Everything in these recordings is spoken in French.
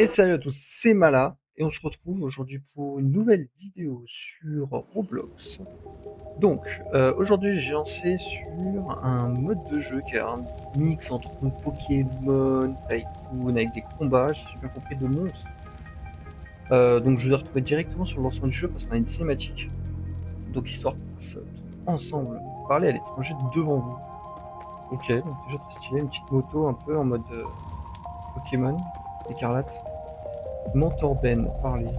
Et salut à tous, c'est Mala et on se retrouve aujourd'hui pour une nouvelle vidéo sur Roblox. Donc, aujourd'hui j'ai lancé sur un mode de jeu qui a un mix entre Pokémon, Tycoon avec des combats, j'ai bien compris, de monstres. Donc je vous ai retrouvé directement sur le lancement du jeu parce qu'on a une cinématique. Donc histoire qu'on passe ensemble parler à l'étranger devant vous. Ok, donc déjà très stylé, une petite moto un peu en mode Pokémon, écarlate. Mentorben, parler.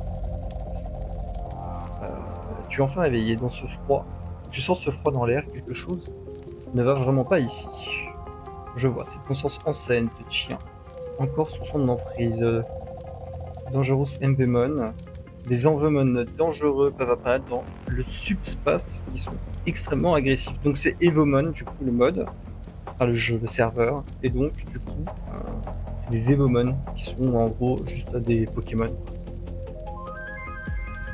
Tu es enfin réveillé dans ce froid. Tu sens ce froid dans l'air, quelque chose ne va vraiment pas ici. Je vois, cette conscience en scène te tient encore sous son emprise. Dangerous Envemon. Des Envemon dangereux peuvent apparaître dans le subspace qui sont extrêmement agressifs. Donc c'est Evomon, du coup, le mode, enfin le jeu, le serveur. Et donc, du coup, c'est des Evomon qui sont en gros juste des Pokémon.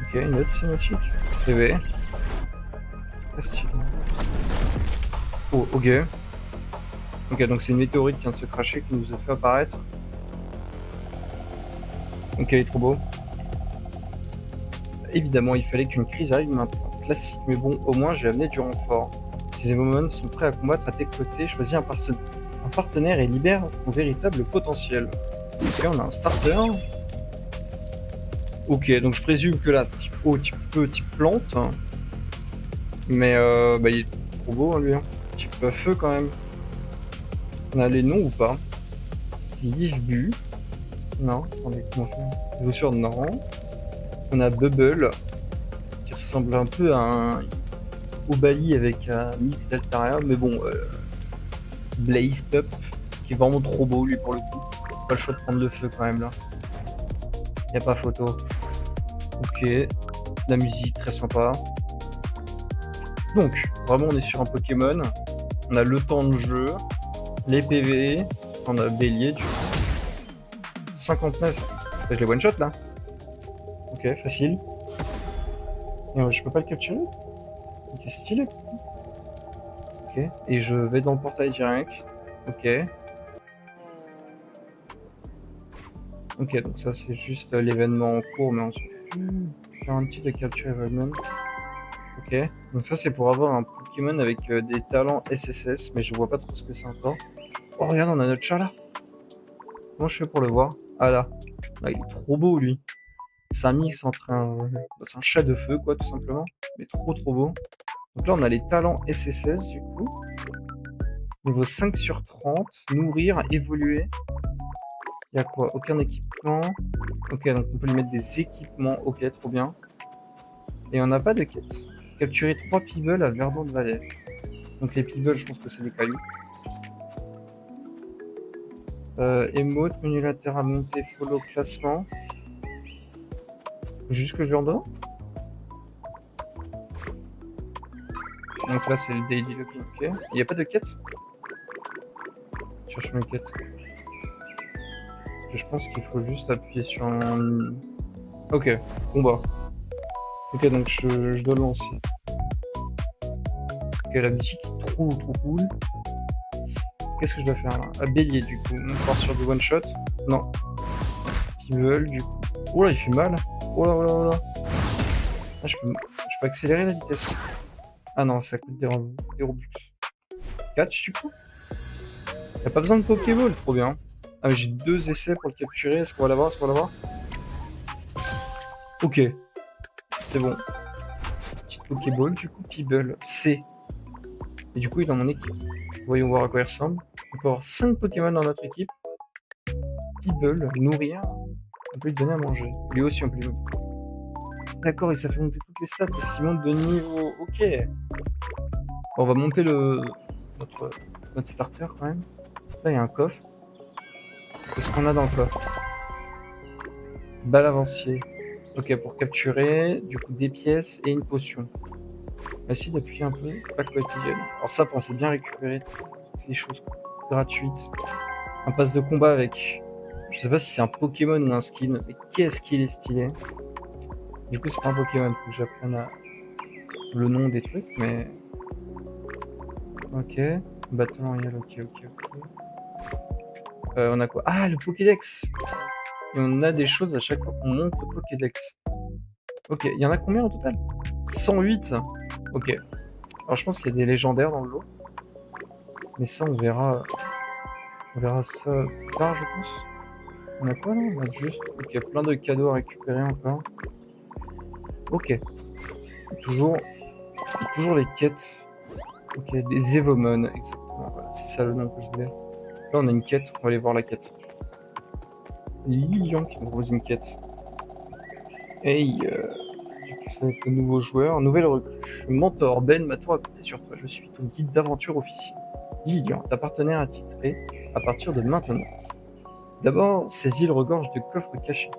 Ok, une autre cinématique. TV. Très stylé. Oh, ok. Ok, donc c'est une météorite qui vient de se cracher qui nous a fait apparaître. Ok, il est trop beau. Évidemment, il fallait qu'une crise arrive maintenant. Classique, mais bon, au moins j'ai amené du renfort. Ces moments sont prêts à combattre à tes côtés. Choisis un partenaire et libère ton véritable potentiel. Ok, on a un starter. Ok, donc je présume que là, type eau, type feu, type plante. Mais bah, il est trop beau, hein, lui. Hein. Type feu quand même. On a les noms ou pas? Live Bu. Non, attendez, comment faire? Voussure, non. On a Bubble, qui ressemble un peu à un Obali avec un mix d'Altaria, mais bon, Blaze Pup, qui est vraiment trop beau lui pour le coup. Pas le choix de prendre le feu quand même là. Y a pas photo. Ok, la musique très sympa. Donc, vraiment on est sur un Pokémon. On a le temps de jeu, les PV, on a Bélier du coup. 59. Je les one shot là. Ok, facile. Et je peux pas le capturer. Ok, stylé. Ok, et je vais dans le portail direct. Ok. Ok, donc ça c'est juste l'événement en cours, mais on s'en fout. Faire un petit de capture event. Ok, donc ça c'est pour avoir un Pokémon avec des talents SSS, mais je vois pas trop ce que c'est encore. Oh regarde, on a notre chat là. Comment je fais pour le voir? Ah là. Là, il est trop beau lui. C'est un mix entre un... C'est un chat de feu quoi, tout simplement. Mais trop beau. Donc là on a les talents SSS du coup. Niveau 5 sur 30. Nourrir, évoluer. Il y a quoi? Aucun équipement. Ok, donc on peut lui mettre des équipements. Ok, trop bien. Et on n'a pas de quête. Capturer 3 Peebles à Verdant de Vallée. Donc les Peebles, je pense que c'est des cailloux. Emote, menu latéral monté, follow, classement. Juste que je lui en donne. Donc là, c'est le daily login. Ok. Il n'y a pas de quête? Cherchons une quête. Parce que je pense qu'il faut juste appuyer sur un... Ok, combat. Ok, donc je dois le lancer. Ok, la musique est trop cool. Qu'est-ce que je dois faire là? Ah, bélier du coup. On part sur du one shot. Non. Veulent du coup. Oh là, il fait mal. Oh là, oh là, oh là. Ah, je peux accélérer la vitesse. Ah non, ça coûte des Robux. Catch du coup? Y'a pas besoin de Pokéball, trop bien. Ah, mais j'ai 2 essais pour le capturer. Est-ce qu'on va l'avoir? Est-ce qu'on va l'avoir? Ok, c'est bon. Petite Pokéball, du coup, Peeble, C. Et du coup, il est dans mon équipe. Voyons voir à quoi il ressemble. On peut avoir 5 Pokémon dans notre équipe. Peeble, nourrir. On peut lui donner à manger. Lui aussi, on peut lui... D'accord, et ça fait monter toutes les stats parce qu'il monte de niveau. Ok. Bon, on va monter notre, notre starter quand même. Là, il y a un coffre. Qu'est-ce qu'on a dans le coffre? Balle avancier. Ok, pour capturer, du coup, des pièces et une potion. Essaye d'appuyer un peu. Pack quotidienne. Alors ça, pensez bien récupérer toutes les choses gratuites. Un pass de combat avec... Je sais pas si c'est un Pokémon ou un skin, mais qu'est-ce qu'il est stylé. Du coup, c'est pas un Pokémon, faut que j'apprenne le nom des trucs, mais... Ok. Battle Royale, ok. On a quoi? Ah, le Pokédex! Et on a des choses à chaque fois qu'on monte le Pokédex. Ok, il y en a combien au total? 108. Ok. Alors je pense qu'il y a des légendaires dans le lot. Mais ça, on verra ça plus tard, je pense. On a quoi là? On a juste... Ok, il y a plein de cadeaux à récupérer encore. Ok. Toujours les quêtes. Ok, des Evomon, exactement. Voilà, c'est ça le nom que je voulais. Là, on a une quête. On va aller voir la quête. Lilian qui nous propose une quête. Hey, du coup, ça va être le nouveau joueur. Nouvelle recrue. Mentor, Ben m'a tout raconté sur toi. Je suis ton guide d'aventure officiel. Lilian, ta partenaire attitrée à partir de maintenant. D'abord, ces îles regorgent de coffres cachés.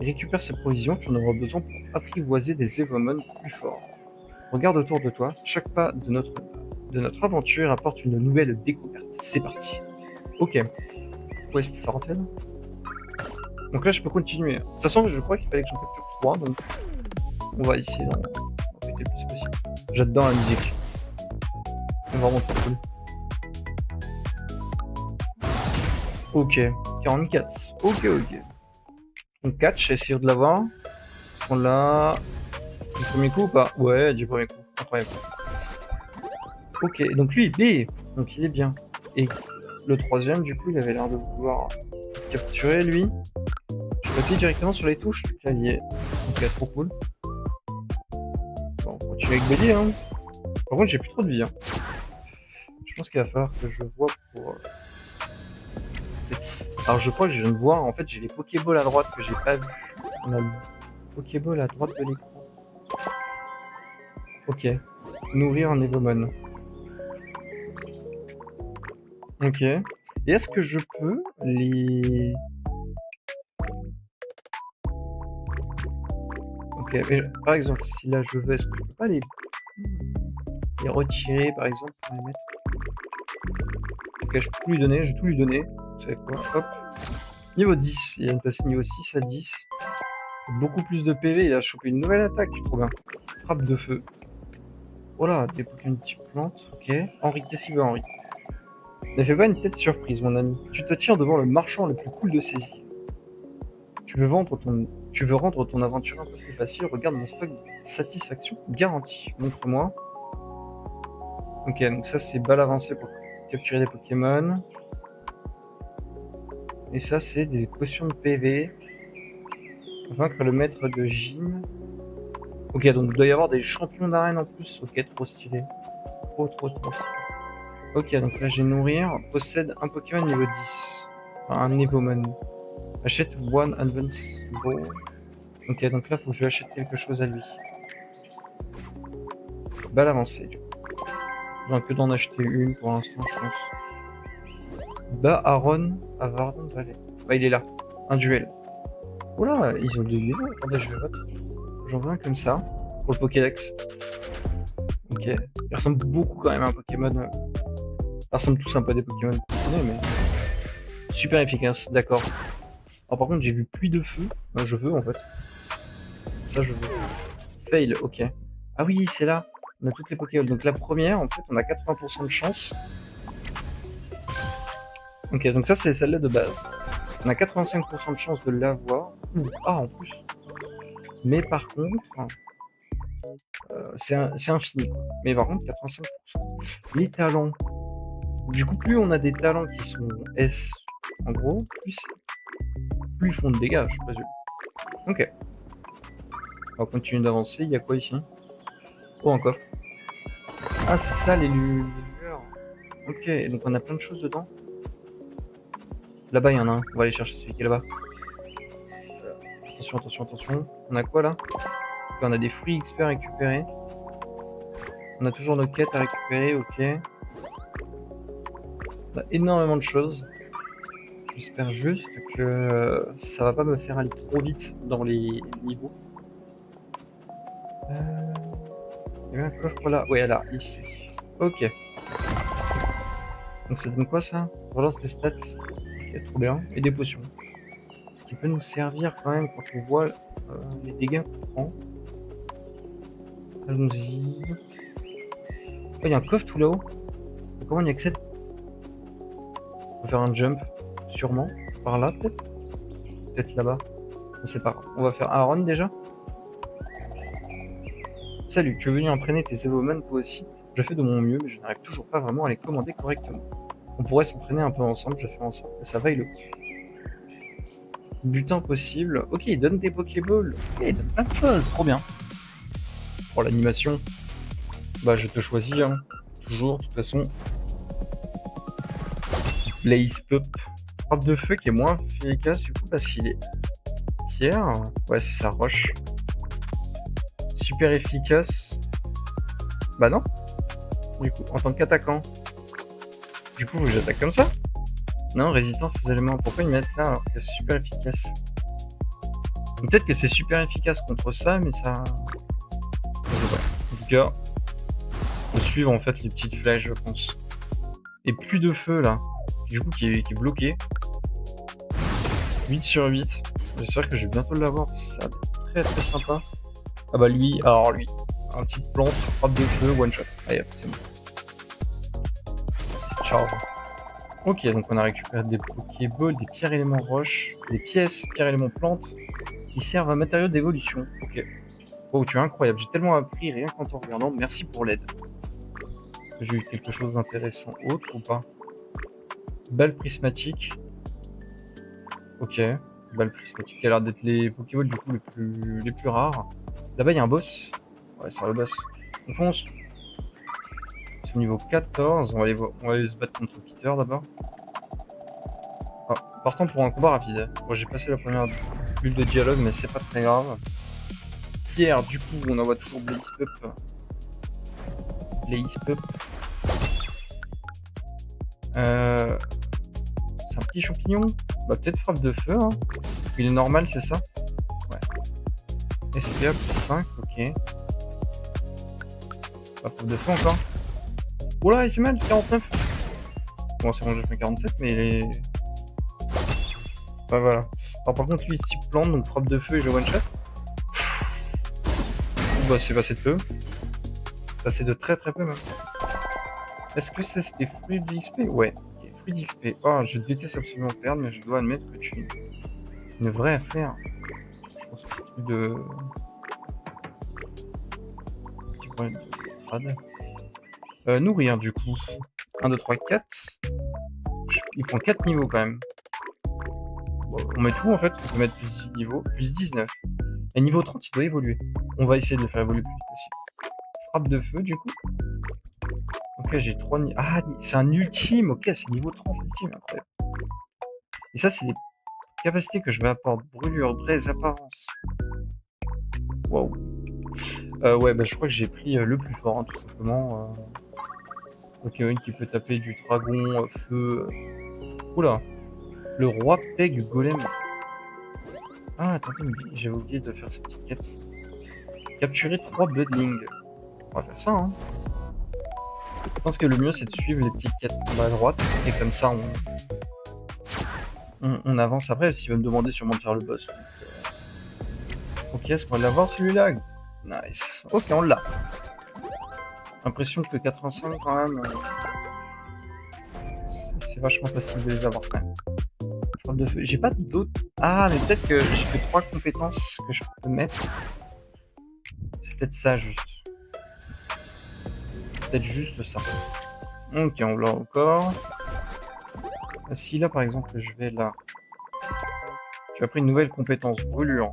Récupère ces provisions, tu en auras besoin pour apprivoiser des Evomon plus forts. Regarde autour de toi, chaque pas de notre aventure apporte une nouvelle découverte. C'est parti. Ok. Quest sorted. Donc là, je peux continuer. De toute façon, je crois qu'il fallait que j'en capture 3, donc on va essayer d'en péter le plus possible. J'adore la musique. C'est vraiment trop cool. Ok. 44. Ok. Donc 4, je vais essayer de l'avoir. Est-ce qu'on l'a du premier coup ou pas? Ouais, du premier coup. Incroyable. Ok, donc lui, B. Donc il est bien. Et le troisième, du coup, il avait l'air de vouloir capturer, lui. Je peux appuyer directement sur les touches du clavier. Ok, trop cool. Bon, on continue avec Bélier, hein. Par contre, j'ai plus trop de vie, hein. Je pense qu'il va falloir que je vois pour... Alors, je crois que je viens de voir, en fait, j'ai les Pokéballs à droite que j'ai pas vu. On a le Pokéball à droite de l'écran. Ok. Nourrir un Evomon. Ok. Et est-ce que je peux les... Ok, mais par exemple, si là je veux, est-ce que je peux pas les retirer, par exemple, pour les mettre? Ok, je peux tout lui donner, je vais tout lui donner. Vous savez quoi? Hop. Niveau 10, il vient de passer niveau 6 à 10. Beaucoup plus de PV, il a chopé une nouvelle attaque, trop bien. Frappe de feu. Voilà, des Pokémon type plante, ok. Henri, qu'est-ce qu'il veut, Henri? Ne fais pas une tête surprise, mon ami. Tu te tiens devant le marchand le plus cool de ces îles. Tu veux rendre ton aventure un peu plus facile, regarde mon stock de satisfaction garantie. Montre-moi. Ok, donc ça c'est balle avancée pour capturer des Pokémon. Et ça c'est des potions de PV. Vaincre le maître de gym. Ok, donc il doit y avoir des champions d'arène en plus. Ok, trop stylé. Trop. Ok, donc là j'ai nourrir. Possède un Pokémon niveau 10. Enfin, un Evomon. Achète One Advance Ball. Ok, donc là faut que je lui achète quelque chose à lui. Balle avancée. Je viens que d'en acheter une pour l'instant, je pense. Bas Aaron à Vardon Valley. Bah, il est là. Un duel. Oula, ils ont des duels. Attendez, je vais voter. J'en veux un comme ça. Pour le Pokédex. Ok. Il ressemble beaucoup quand même à un Pokémon. Ils ressemblent tous un peu à des Pokémon qu'on connaît, mais. Super efficace, d'accord. Alors par contre, j'ai vu pluie de feu. Je veux en fait. Ça, je veux. Fail, ok. Ah oui, c'est là. On a toutes les Pokéballs. Donc la première, en fait, on a 80% de chance. Ok, donc ça, c'est celle-là de base. On a 85% de chance de l'avoir. Ah, en plus. Mais par contre, c'est infini. Quoi. Mais par contre, 85%. Les talents. Du coup, plus on a des talents qui sont S, en gros, plus ils font de dégâts, je présume. Ok. On va continuer d'avancer. Il y a quoi ici? Oh, un coffre. Ah, c'est ça, les lueurs. Ok, donc on a plein de choses dedans. Là-bas, il y en a un. On va aller chercher celui qui est là-bas. Attention. On a quoi là? On a des fruits XP à récupérer. On a toujours nos quêtes à récupérer, ok. On a énormément de choses. J'espère juste que ça va pas me faire aller trop vite dans les niveaux. Il y avait un coffre là. Ouais, là, ici. Ok. Donc ça donne quoi ça? Relance des stats. Ok, trop bien. Et des potions. Ce qui peut nous servir quand même quand on voit les dégâts qu'on prend. Allons-y. Oh, il y a un coffre tout là-haut. Comment on y accède? On peut faire un jump, sûrement. Par là, peut-être? peut-être là-bas. C'est pas grave. On va faire Aaron déjà. Salut, tu veux venir entraîner tes Evoman toi aussi? Je fais de mon mieux, mais je n'arrive toujours pas vraiment à les commander correctement. On pourrait s'entraîner un peu ensemble, je fais en sorte que ça vaille le coup. Butin possible. Ok, il donne des Pokéballs. Ok, il donne plein de choses, trop bien. Pour l'animation, bah je te choisis, hein. Toujours, de toute façon. Blaze Pup. Frappe de feu qui est moins efficace du coup parce qu'il est pierre. Ouais, c'est sa roche. Super efficace. Bah non. Du coup, en tant qu'attaquant. Du coup, j'attaque comme ça? Non, résistance aux éléments. Pourquoi ils mettent là alors que c'est super efficace? Peut-être que c'est super efficace contre ça, mais ça... Je sais pas. En tout cas, faut suivre en fait les petites flèches, je pense. Et plus de feu là. Du coup, qui est bloqué. 8 sur 8. J'espère que je vais bientôt l'avoir parce que ça va être très très sympa. Ah bah lui, alors lui. Un petit plante, frappe de feu, one shot. Allez hop, c'est bon. C'est charge. Ok, donc on a récupéré des Pokéballs, des pierres éléments roches, des pièces pierres éléments plantes qui servent à matériaux d'évolution. Ok. Oh, tu es incroyable, j'ai tellement appris rien qu'en te regardant. Merci pour l'aide. J'ai eu quelque chose d'intéressant autre ou pas? Balle prismatique. Ok. Balle prismatique qui a l'air d'être les Pokéballs du coup les plus rares. Là-bas il y a un boss. Ouais, c'est le boss. On fonce. C'est au niveau 14. On va aller se battre contre Peter d'abord. Ah, partons pour un combat rapide. Bon, j'ai passé la première bulle de dialogue, mais c'est pas très grave. Pierre, du coup, on envoie toujours Blaze Pup. Blaze Pup. C'est un petit champignon. Bah, peut-être frappe de feu. Hein. Il est normal, c'est ça? Ouais. SPA plus 5, ok. Bah, frappe de feu encore. Oh là, il fait mal, 49. Bon, c'est bon, j'ai fait 47, mais il est. Bah voilà. Alors par contre lui type plante, donc frappe de feu et je one shot. Bah c'est passé de peu. Passé de très très peu même. Est-ce que c'est des fruits d'XP? Ouais, okay. Fruits d'XP. Oh, je déteste absolument perdre, mais je dois admettre que tu es une vraie affaire. Je pense que c'est un truc de... Petit problème de trad. Nourrir du coup. 1, 2, 3, 4. Il prend 4 niveaux quand même. Bon, on met tout en fait, on peut mettre plus 10 niveaux, plus 19. Et niveau 30, il doit évoluer. On va essayer de le faire évoluer le plus vite possible. Frappe de feu du coup. Ok, j'ai 3 niveaux. Ah, c'est un ultime. Ok, c'est niveau 30 ultime, incroyable. Et ça, c'est les capacités que je vais apporter. Brûlure, braise, apparence. Waouh. Ouais, bah je crois que j'ai pris le plus fort, hein, tout simplement. Pokémon qui peut taper du dragon, feu. Oula. Le roi Peg Golem. Ah, attendez, j'avais oublié de faire cette petite quête. Capturer 3 Bloodlings. On va faire ça, hein. Je pense que le mieux, c'est de suivre les petites quêtes en bas à droite. Et comme ça, on avance. Après, s'il va me demander sûrement de faire le boss. Ok, est-ce qu'on va l'avoir celui-là? Nice. Ok, on l'a. L'impression que 85, quand même... c'est vachement facile de les avoir, quand même. J'ai pas d'autres... Ah, mais peut-être que j'ai que 3 compétences que je peux mettre. C'est peut-être ça, juste. Peut-être juste ça. Ok, on l'a encore. Si là, par exemple, je vais là. Tu as pris une nouvelle compétence, brûlure.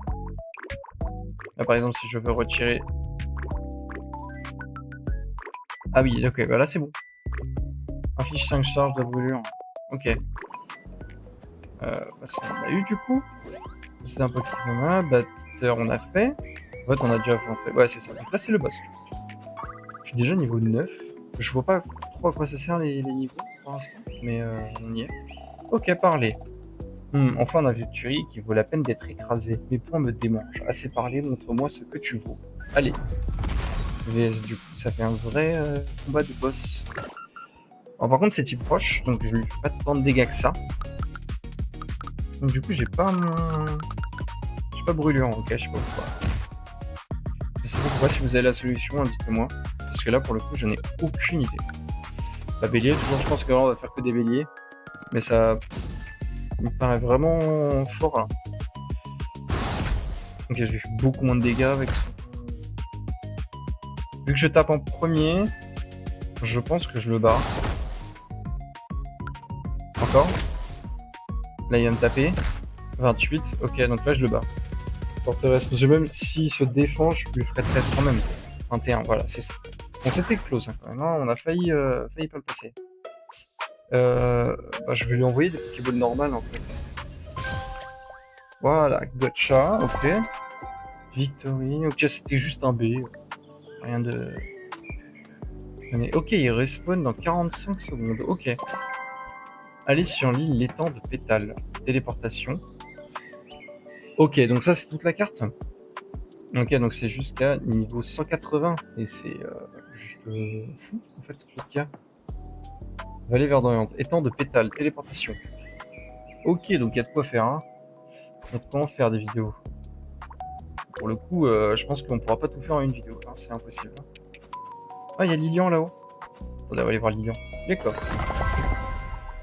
Là, par exemple, si je veux retirer... Ah oui, ok, bah là, c'est bon. Inflige 5 charges de brûlure. Ok. Bah, ça, on a eu, du coup. C'est un Pokémon. Peter, on a fait. En fait, on a déjà fait. Ouais, c'est ça. Donc là, c'est le boss. Je suis déjà niveau 9. Je vois pas trop à quoi ça sert les niveaux pour l'instant, mais on y est. Ok, parler. Enfin, on a vu tuerie qui vaut la peine d'être écrasé. Mes poings me démangent. Assez parlé, montre-moi ce que tu vaux. Allez. VS, du coup, ça fait un vrai combat de boss. Alors, par contre, c'est type proche, donc je lui fais pas tant de dégâts que ça. Donc, du coup, j'ai pas mon. J'ai pas brûlure, ok, je sais pas pourquoi. Je sais pas pourquoi, si vous avez la solution, dites-moi. Parce que là, pour le coup, je n'ai aucune idée. La bélier, toujours, je pense que là, on va faire que des béliers. Mais ça me paraît vraiment fort, là. Ok, je lui fais beaucoup moins de dégâts avec ça. Vu que je tape en premier, je pense que je le bats. Encore. Là, il vient de taper. 28. Ok, donc là, je le bats. Forteresse. Parce que même s'il se défend, je lui ferai 13 quand même. 21, voilà, c'est ça. Bon, c'était close hein, quand même. Hein. On a failli pas le passer. Bah, je vais lui envoyer des Pokéballs normales en fait. Voilà, gotcha, ok. Victory, ok, c'était juste un B. Rien de... Ok, il respawn dans 45 secondes, ok. Allez sur l'île l'étang de pétales. Téléportation. Ok, donc ça c'est toute la carte. Ok, donc c'est jusqu'à niveau 180. Et c'est juste fou en fait, ce qu'il y a. Vallée verdoyante, étang de pétales, téléportation. Ok, donc il y a de quoi faire. Hein. Il y a de quoi en faire des vidéos. Pour le coup, je pense qu'on pourra pas tout faire en une vidéo. Hein, c'est impossible. Ah, il y a Lilian là-haut. On va aller voir Lilian. D'accord.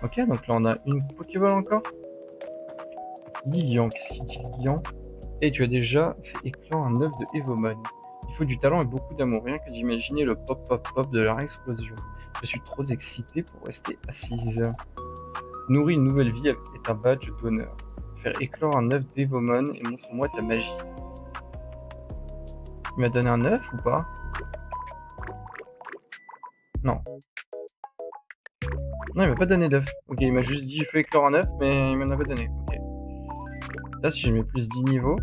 Ok, donc là on a une Pokéball encore. Lilian, qu'est-ce qu'il dit Lilian? Et tu as déjà fait éclore un œuf de Evomon. Il faut du talent et beaucoup d'amour, rien que d'imaginer le pop pop pop de leur explosion. Je suis trop excité pour rester assise. Nourris une nouvelle vie est un badge d'honneur. Faire éclore un œuf d'Evomon et montre-moi ta magie. Il m'a donné un œuf ou pas? Non. Non, il m'a pas donné d'œuf. Ok, il m'a juste dit fais éclore un œuf, mais il m'en a pas donné. Ok. Là, si je mets plus 10 niveaux.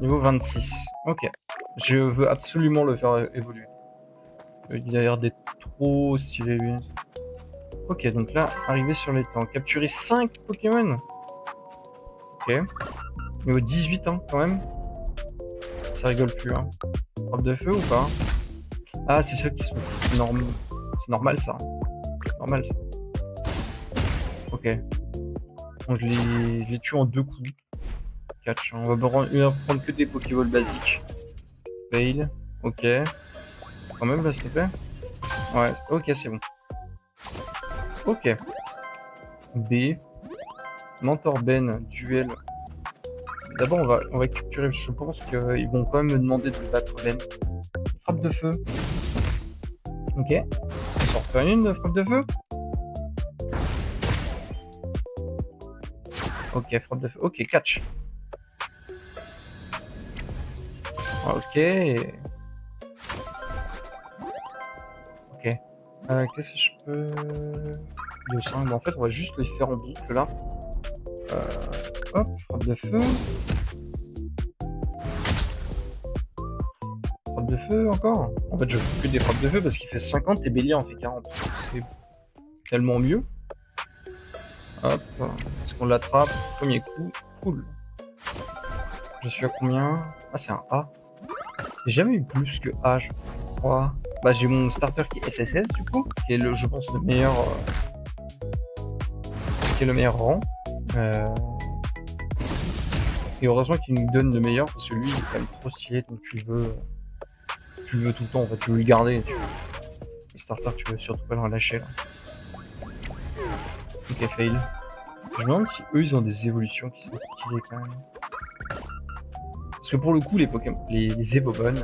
Niveau 26. Ok. Je veux absolument le faire évoluer. Il a l'air d'être trop stylé, lui. Ok, donc là, arriver sur l'étang. Capturer 5 Pokémon. Ok. Niveau 18, hein, quand même. Ça rigole plus, hein. Frappe de feu ou pas? Ah, c'est ceux qui sont normaux. C'est normal, ça. Normal, ça. Ok. Bon, je les tue en 2 coups. Catch. Hein. On va prendre que des Pokéballs basiques. Fail. Ok. Quand même, là, s'il te plaît. Ouais, ok, c'est bon. Ok. B. Mentor Ben, duel. D'abord, on va capturer. Je pense qu'ils vont quand même me demander de battre Ben. Frappe de feu. Ok. On s'en refait une de frappe de feu. Ok, frappe de feu. Ok, catch. Ok. Ok. Qu'est-ce que je peux... 200. Bon, en fait, on va juste les faire en boucle là. Hop, frappe de feu. Frappe de feu encore. En fait, je fais que des frappes de feu parce qu'il fait 50 et Bélier en fait 40. C'est tellement mieux. Hop. Est-ce qu'on l'attrape? Premier coup. Cool. Je suis à combien? Ah, c'est un A. J'ai jamais eu plus que A, je crois. Bah, j'ai mon starter qui est SSS du coup, qui est le, je pense, le meilleur, qui est le meilleur rang. Et heureusement qu'il nous donne le meilleur parce que lui, il est quand même trop stylé, donc tu le veux tout le temps. En fait, tu veux le garder. Le starter, tu veux surtout pas le relâcher là. Ok, fail. Je me demande si eux, ils ont des évolutions qui sont stylées quand même. Parce que pour le coup, les Pokémon, les Evomon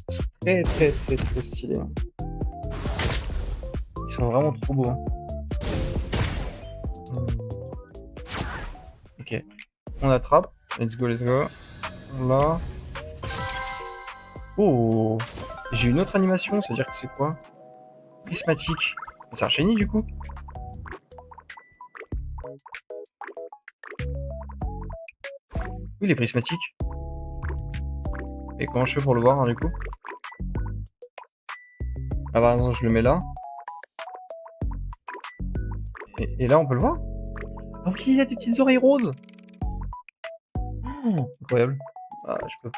sont très stylés. Hein. Ils sont vraiment trop beaux. Hein. Ok. On attrape. Let's go, let's go. Là. Oh! J'ai une autre animation, c'est-à-dire que c'est quoi? Prismatique. C'est un shiny du coup? Oui, il est prismatique. Et comment je fais pour le voir hein, du coup? Ah par exemple, je le mets là. Et là, on peut le voir? Oh oui, il a des petites oreilles roses! Oh, incroyable. Bah, je peux.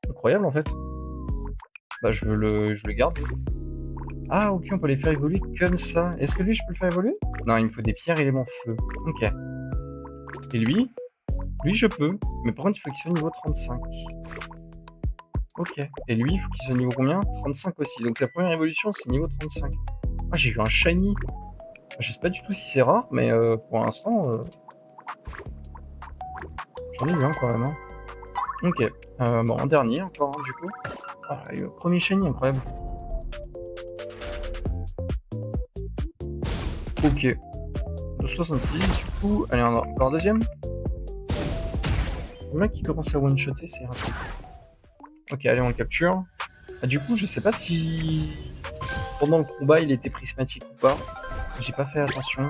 Incroyable en fait. Bah, je le garde. Ah, ok, on peut les faire évoluer comme ça. Est-ce que lui, je peux le faire évoluer? Non, il me faut des pierres éléments feu. Ok. Et lui? Lui, je peux. Mais par contre, il faut qu'il soit niveau 35. Ok. Et lui, il faut qu'il soit niveau combien? 35 aussi. Donc la première évolution, c'est niveau 35. Ah, j'ai eu un shiny. Je sais pas du tout si c'est rare, mais pour l'instant, j'en ai eu un quand même. Hein. Ok. Bon, en dernier encore, hein, du coup. Ah, et le premier shiny, incroyable. Ok. De 66, du coup. Allez, encore un deuxième. Le mec qui commence à one-shotter, c'est rapide. Ok, allez, on le capture. Ah, du coup, je sais pas si pendant le combat il était prismatique ou pas. J'ai pas fait attention.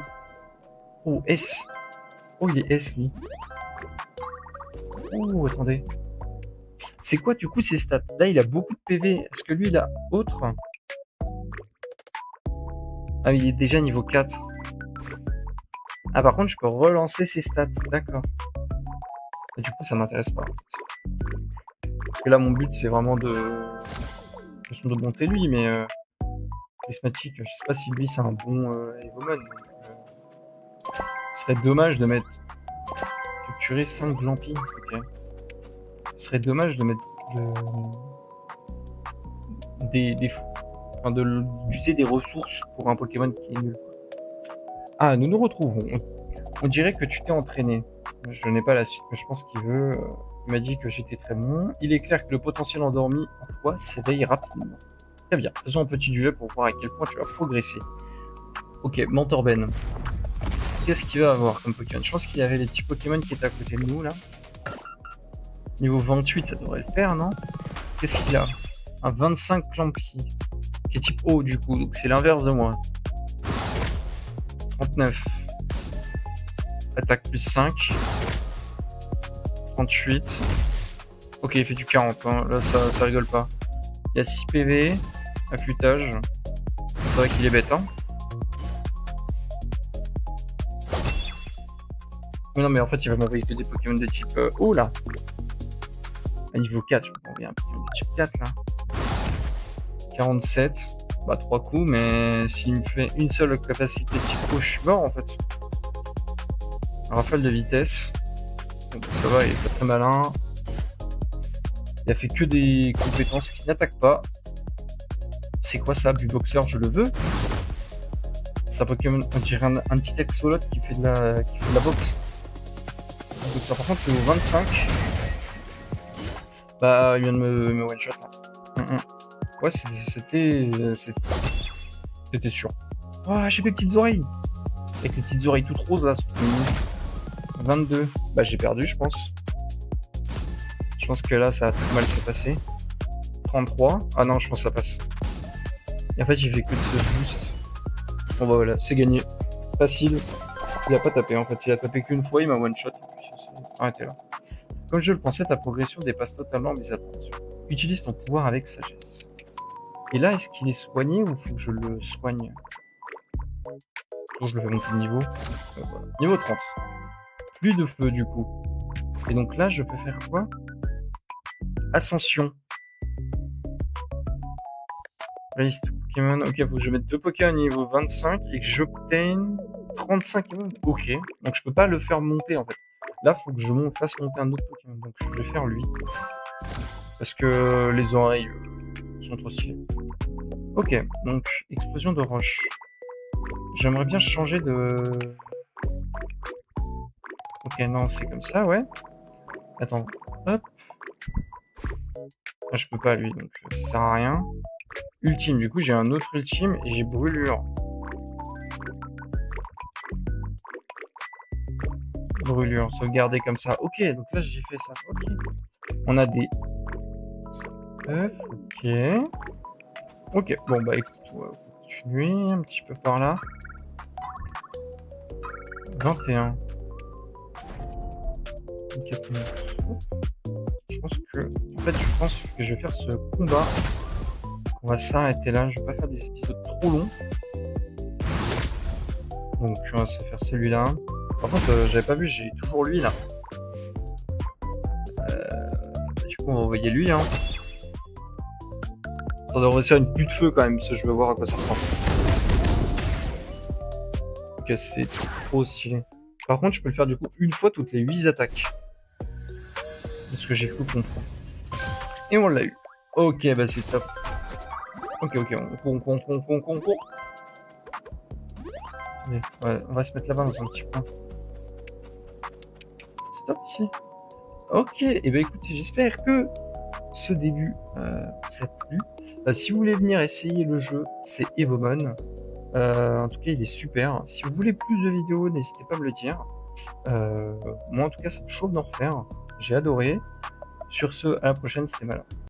Oh, S. Oh, il est S, lui. Oh, attendez. C'est quoi, du coup, ses stats? Là, il a beaucoup de PV. Est-ce que lui, il a autre? Ah, il est déjà niveau 4. Ah, par contre, je peux relancer ses stats. D'accord. Et du coup, ça m'intéresse pas. Parce que là, mon but, c'est vraiment de monter lui, mais prismatique, je sais pas si lui, c'est un bon Evomon. Ce serait dommage de mettre capturer 5 Glampy. Ok. Ce serait dommage de mettre enfin d'user des ressources pour un Pokémon qui est nul. Ah, nous nous retrouvons. On dirait que tu t'es entraîné. Je n'ai pas la suite, mais je pense qu'il veut. Il m'a dit que j'étais très bon. Il est clair que le potentiel endormi en toi s'éveille rapidement. Très bien. Faisons un petit duel pour voir à quel point tu as progressé. Ok, Mentorben. Qu'est-ce qu'il va avoir comme Pokémon? Je pense qu'il y avait les petits Pokémon qui étaient à côté de nous là. Niveau 28, ça devrait le faire, non? Qu'est-ce qu'il a? Un 25 Clampy, qui est type O du coup, donc c'est l'inverse de moi. 39. Attaque plus 5. 38. Ok, il fait du 40, hein. Là ça rigole pas. Il y a 6 PV, affûtage. C'est vrai qu'il est bête, hein. Mais non, mais en fait, il va m'envoyer que des Pokémon de type O là. À niveau 4, je peux m'envoyer un Pokémon de type 4 là. 47. Bah, 3 coups, mais s'il me fait une seule capacité type O, je suis mort en fait. Rafale de vitesse. Bon, bah, ça va, il est pas très malin. Il a fait que des compétences qui n'attaquent pas. C'est quoi ça, Buboxer? Je le veux. C'est un Pokémon, on dirait un petit Axolot qui fait de la boxe. Buboxer, par contre, niveau 25. Bah, il vient de me one-shot. Hein. Ouais, c'était sûr. Oh, j'ai mes petites oreilles. Avec les petites oreilles toutes roses là. 22. Bah, j'ai perdu, je pense. Je pense que là, ça a très mal se passer. 33. Ah non, je pense que ça passe. Et en fait, j'ai fait que de ce boost. Bon bah voilà, c'est gagné. Facile. Il a pas tapé en fait. Il a tapé qu'une fois, il m'a one shot. Arrêtez là. Comme je le pensais, ta progression dépasse totalement mes attentes. Utilise ton pouvoir avec sagesse. Et là, est-ce qu'il est soigné ou faut que je le soigne? Je le fais monter de niveau. Voilà. Niveau 30. Plus de feu du coup. Et donc là, je peux faire quoi? Ascension. Liste Pokémon. Ok, faut que je mette 2 Pokémon niveau 25 et que j'obtienne 35 Pokémon. Ok, donc je peux pas le faire monter en fait. Là, faut que je fasse monter un autre Pokémon. Donc je vais faire lui. Parce que les oreilles sont trop stylées. Ok, donc explosion de roche. J'aimerais bien changer de... Ok, non, c'est comme ça, ouais. Attends, hop. Ah, je peux pas lui, donc ça sert à rien. Ultime, du coup j'ai un autre ultime et j'ai brûlure. Brûlure, sauvegarder comme ça. Ok, donc là j'ai fait ça. Ok. On a des œufs, ok. Ok, bon bah écoute, on va continuer un petit peu par là. 21. Ok, je pense que... En fait, je pense que je vais faire ce combat. On va s'arrêter là, je vais pas faire des épisodes trop longs. Donc on va se faire celui-là. Par contre, j'avais pas vu, j'ai toujours lui là. Du coup, on va envoyer lui. Hein. Ça devrait réussir une pute de feu quand même, parce que je veux voir à quoi ça ressemble. Ok, c'est trop stylé. Par contre, je peux le faire du coup une fois toutes les 8 attaques. C'est ce que j'ai cru comprendre. Et on l'a eu. Ok, bah c'est top. Ok, on court. Allez, ouais, on va se mettre là-bas dans un petit coin. C'est top ici. Ok, et ben écoutez, j'espère que ce début vous a plu. Si vous voulez venir essayer le jeu, c'est Evomon. En tout cas, il est super. Si vous voulez plus de vidéos, n'hésitez pas à me le dire. Moi, en tout cas, ça me chauffe d'en refaire. J'ai adoré. Sur ce, à la prochaine, c'était Malin.